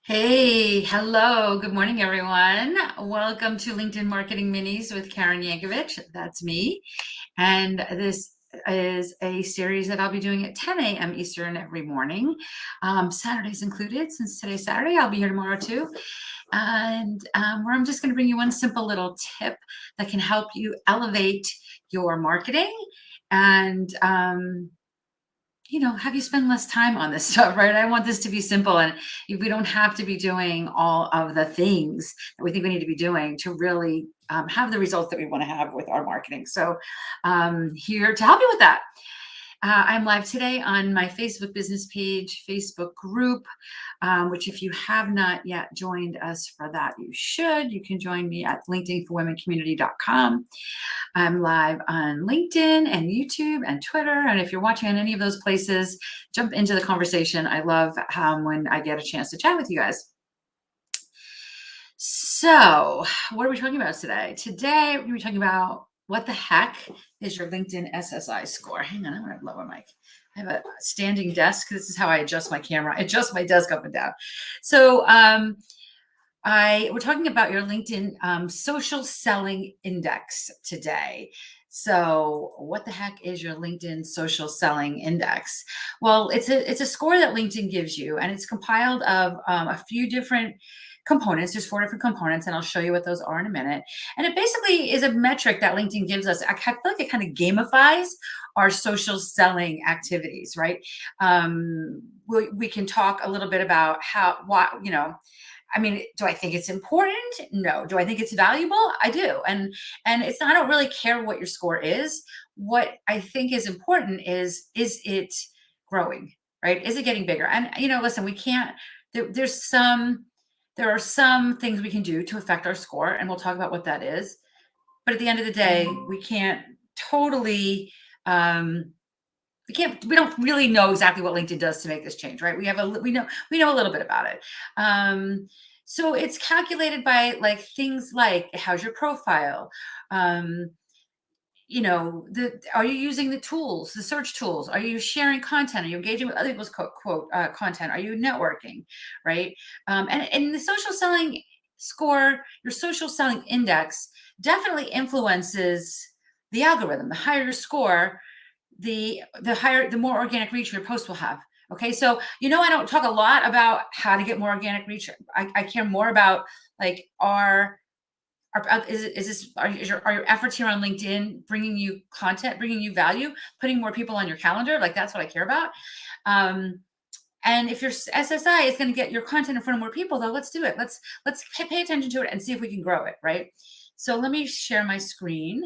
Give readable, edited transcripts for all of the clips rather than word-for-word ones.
Hey, hello. Good morning, everyone. Welcome to LinkedIn Marketing Minis with Karen Yankovic. That's me. And this is a series that I'll be doing at 10 a.m. Eastern every morning, Saturdays included. Since today's Saturday, I'll be here tomorrow too. And where I'm just going to bring you one simple little tip that can help you elevate your marketing and have you spend less time on this stuff, right? I want this to be simple, and we don't have to be doing all of the things that we think we need to be doing to really have the results that we want to have with our marketing. So, here to help you with that. I'm live today on my Facebook business page, Facebook group, which if you have not yet joined us for that, you should. You can join me at linkedinforwomencommunity.com. I'm live on LinkedIn and YouTube and Twitter. And if you're watching on any of those places, jump into the conversation. I love when I get a chance to chat with you guys. So, what are we talking about today? Today, we're going to be talking about what the heck is your LinkedIn SSI score? Hang on, I'm going to lower my mic. I have a standing desk. This is how I adjust my camera. I adjust my desk up and down. So, we're talking about your LinkedIn social selling index today. So what the heck is your LinkedIn social selling index? Well, it's a score that LinkedIn gives you, and it's compiled of a few different components. There's 4 different components, and I'll show you what those are in a minute. And it basically is a metric that LinkedIn gives us. I feel like it kind of gamifies our social selling activities, right? We can talk a little bit about do I think it's important? No. Do I think it's valuable? I do. And it's not, I don't really care what your score is. What I think is important is it growing, right? Is it getting bigger? And listen, we can't, there are some things we can do to affect our score, and we'll talk about what that is. But at the end of the day, we can't totally we don't really know exactly what LinkedIn does to make this change, right? We know a little bit about it. So it's calculated by things like, how's your profile? Are you using the tools, the search tools? Are you sharing content? Are you engaging with other people's content? Are you networking, right? And the social selling score, your social selling index definitely influences the algorithm. The higher your score, the more organic reach your post will have. Okay, so I don't talk a lot about how to get more organic reach. I care more about are your efforts here on LinkedIn bringing you content, bringing you value, putting more people on your calendar? That's what I care about. And if your SSI is going to get your content in front of more people, though, let's do it. Let's pay attention to it and see if we can grow it, right? So let me share my screen.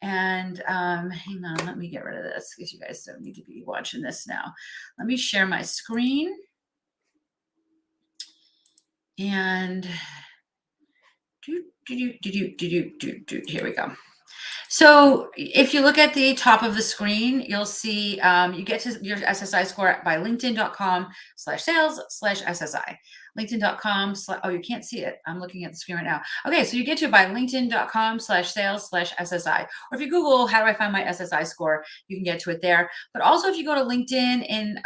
And hang on, let me get rid of this because you guys don't need to be watching this now. Let me share my screen. And here we go. So if you look at the top of the screen, you'll see you get to your SSI score by linkedin.com/sales/SSI. LinkedIn.com. Oh, you can't see it. I'm looking at the screen right now. Okay, so you get to it by linkedin.com/sales/SSI. Or if you Google, how do I find my SSI score, you can get to it there. But also if you go to LinkedIn in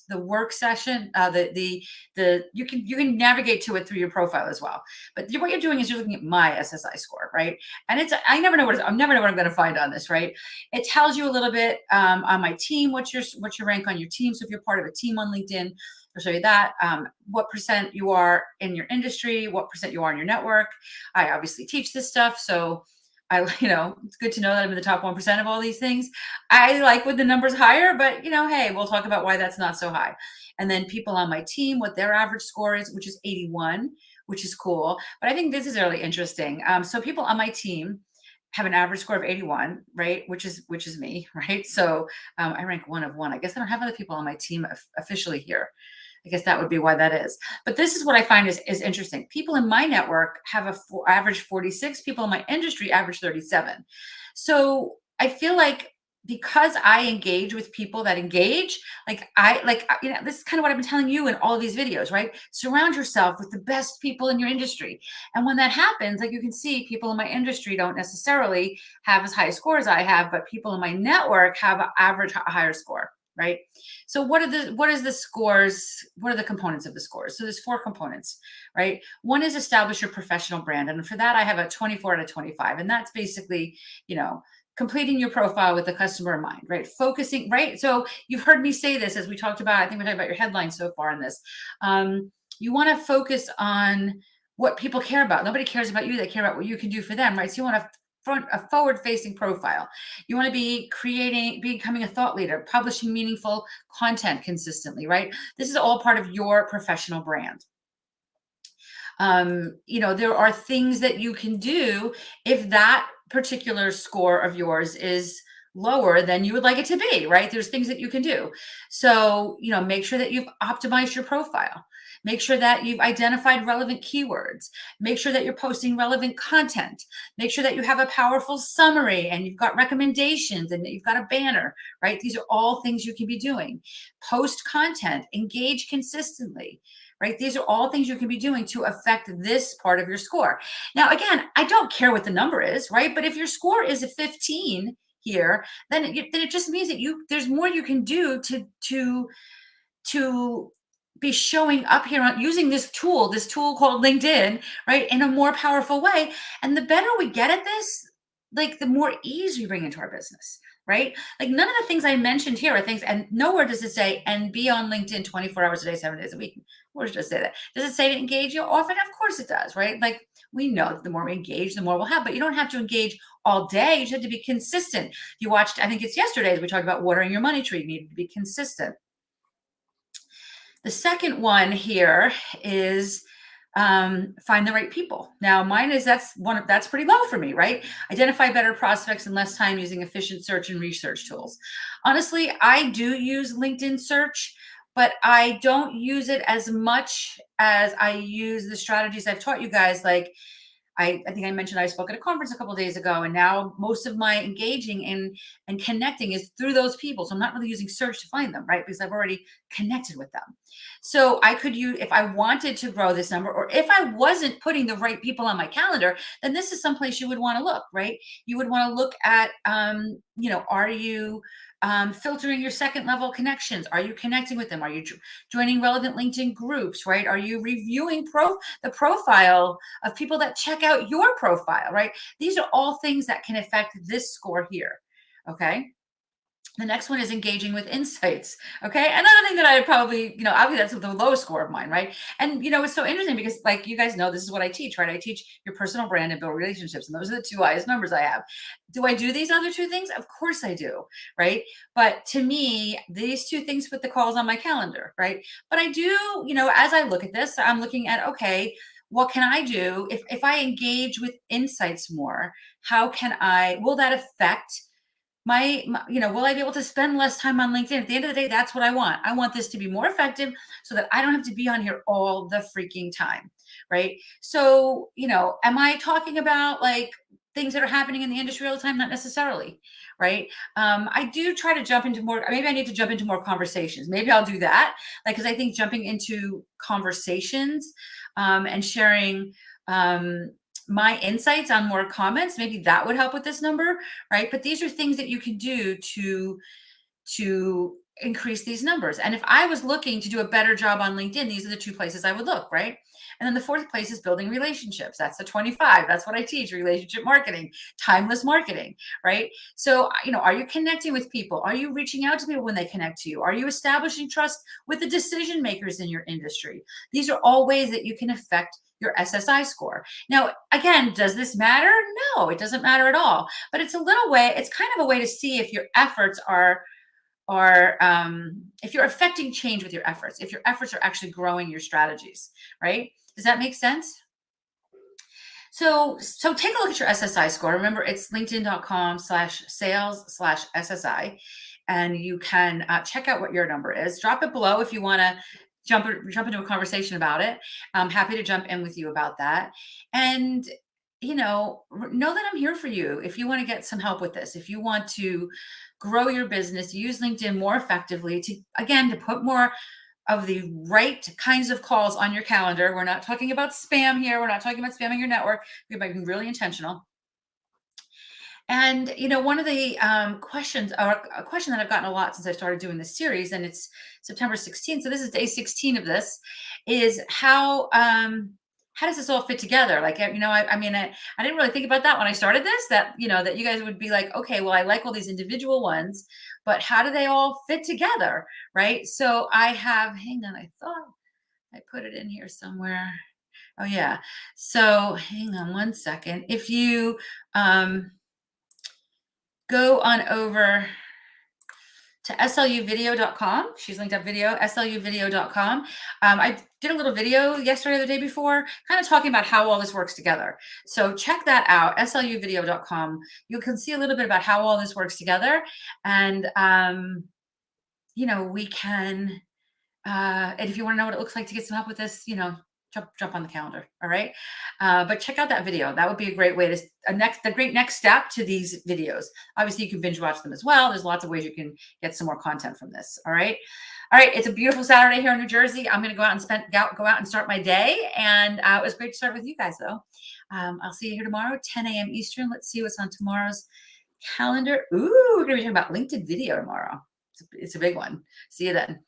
the work session, you can navigate to it through your profile as well. But what you're doing is you're looking at my SSI score, right? And I never know what I'm going to find on this, right? It tells you a little bit on my team, what's your rank on your team. So if you're part of a team on LinkedIn, I'll show you that. What percent you are in your industry, what percent you are in your network. I obviously teach this stuff, so it's good to know that I'm in the top 1% of all these things. I like when the number's higher, but hey, we'll talk about why that's not so high. And then people on my team, what their average score is, which is 81, which is cool. But I think this is really interesting. So people on my team have an average score of 81, right? Which is me, right? So I rank 1 of 1. I guess I don't have other people on my team officially here. I guess that would be why that is. But this is what I find is interesting. People in my network have average 46. People in my industry average 37. So I feel like because I engage with people that engage, this is kind of what I've been telling you in all of these videos, right? Surround yourself with the best people in your industry. And when that happens, like you can see, people in my industry don't necessarily have as high a score as I have, but people in my network have an average higher score, right? So what is the scores? What are the components of the scores? So there's 4 components, right? One is establish your professional brand. And for that, I have a 24 out of 25. And that's basically, completing your profile with the customer in mind, right? Focusing, right? So you've heard me say this as we talked about, I think we talked about your headline so far in this. You want to focus on what people care about. Nobody cares about you. They care about what you can do for them, right? So you want a forward-facing profile. You want to be becoming a thought leader, publishing meaningful content consistently, right? This is all part of your professional brand. There are things that you can do if that particular score of yours is lower than you would like it to be, right? There's things that you can do. So, make sure that you've optimized your profile. Make sure that you've identified relevant keywords. Make sure that you're posting relevant content. Make sure that you have a powerful summary and you've got recommendations and you've got a banner, right? These are all things you can be doing. Post content, engage consistently, right? These are all things you can be doing to affect this part of your score. Now, again, I don't care what the number is, right? But if your score is a 15 here, then it just means that there's more you can do to be showing up here on using this tool called LinkedIn, right, in a more powerful way. And the better we get at this, like the more ease we bring into our business, right? Like none of the things I mentioned here are things, and nowhere does it say, and be on LinkedIn 24 hours a day, 7 days a week. Where does it say that? Does it say to engage you often? Of course it does, right? Like we know that the more we engage, the more we'll have, but you don't have to engage all day. You just have to be consistent. You watched, I think it's yesterday, as we talked about watering your money tree, you need to be consistent. The second one here is find the right people. Now, mine is that's pretty low for me, right? Identify better prospects in less time using efficient search and research tools. Honestly, I do use LinkedIn search, but I don't use it as much as I use the strategies I've taught you guys, like I think I mentioned I spoke at a conference a couple of days ago, and now most of my engaging and connecting is through those people. So I'm not really using search to find them, right? Because I've already connected with them. So I could use, if I wanted to grow this number, or if I wasn't putting the right people on my calendar, then this is someplace you would want to look, right? You would want to look at, are you filtering your second level connections? Are you connecting with them? Are you joining relevant LinkedIn groups, right? Are you reviewing the profile of people that check out your profile, right? These are all things that can affect this score here, okay? The next one is engaging with insights. Okay. Another thing that I probably, obviously that's the lowest score of mine, right? And, it's so interesting because, like, you guys know, this is what I teach, right? I teach your personal brand and build relationships. And those are the 2 highest numbers I have. Do I do these other 2 things? Of course I do, right? But to me, these 2 things put the calls on my calendar, right? But I do, as I look at this, I'm looking at, okay, what can I do if I engage with insights more? Will that affect will I be able to spend less time on LinkedIn? At the end of the day, that's what I want. I want this to be more effective so that I don't have to be on here all the freaking time, right? So, am I talking about like things that are happening in the industry all the time? Not necessarily, right? I do try to jump into more, maybe I need to jump into more conversations. Maybe I'll do that. Like, cause I think jumping into conversations and sharing my insights on more comments, maybe that would help with this number, right? But these are things that you can do to increase these numbers. And if I was looking to do a better job on LinkedIn, these are the 2 places I would look, right? And then the 4th place is building relationships. That's the 25. That's what I teach, relationship marketing, timeless marketing, right? So, are you connecting with people? Are you reaching out to people when they connect to you? Are you establishing trust with the decision makers in your industry? These are all ways that you can affect your SSI score. Now, again, does this matter? No, it doesn't matter at all. But it's it's kind of a way to see if your efforts are if you're affecting change with your efforts, if your efforts are actually growing your strategies, right? Does that make sense? So take a look at your SSI score. Remember, it's linkedin.com/sales/SSI. And you can check out what your number is. Drop it below if you want to jump into a conversation about it. I'm happy to jump in with you about that. And, know that I'm here for you if you want to get some help with this. If you want to grow your business, use LinkedIn more effectively to put more of the right kinds of calls on your calendar. We're not talking about spam here. We're not talking about spamming your network. We're being really intentional. And one of the questions, or a question that I've gotten a lot since I started doing this series, and it's September 16th, so this is day 16 of this, is how does this all fit together? Like, I mean, I didn't really think about that when I started this. That that you guys would be like, okay, well, I like all these individual ones, but how do they all fit together, right? So I have, hang on, I thought I put it in here somewhere. Oh yeah. So hang on one second. If you go on over to sluvideo.com. She's linked up video, sluvideo.com. I did a little video yesterday or the day before, kind of talking about how all this works together. So check that out, sluvideo.com. You can see a little bit about how all this works together. And, we can, and if you want to know what it looks like to get some help with this, jump on the calendar. All right. But check out that video. That would be a great way to the great next step to these videos. Obviously, you can binge watch them as well. There's lots of ways you can get some more content from this. All right. All right. It's a beautiful Saturday here in New Jersey. I'm going to go out and start my day. And it was great to start with you guys, though. I'll see you here tomorrow, 10 a.m. Eastern. Let's see what's on tomorrow's calendar. Ooh, we're going to be talking about LinkedIn video tomorrow. It's a big one. See you then.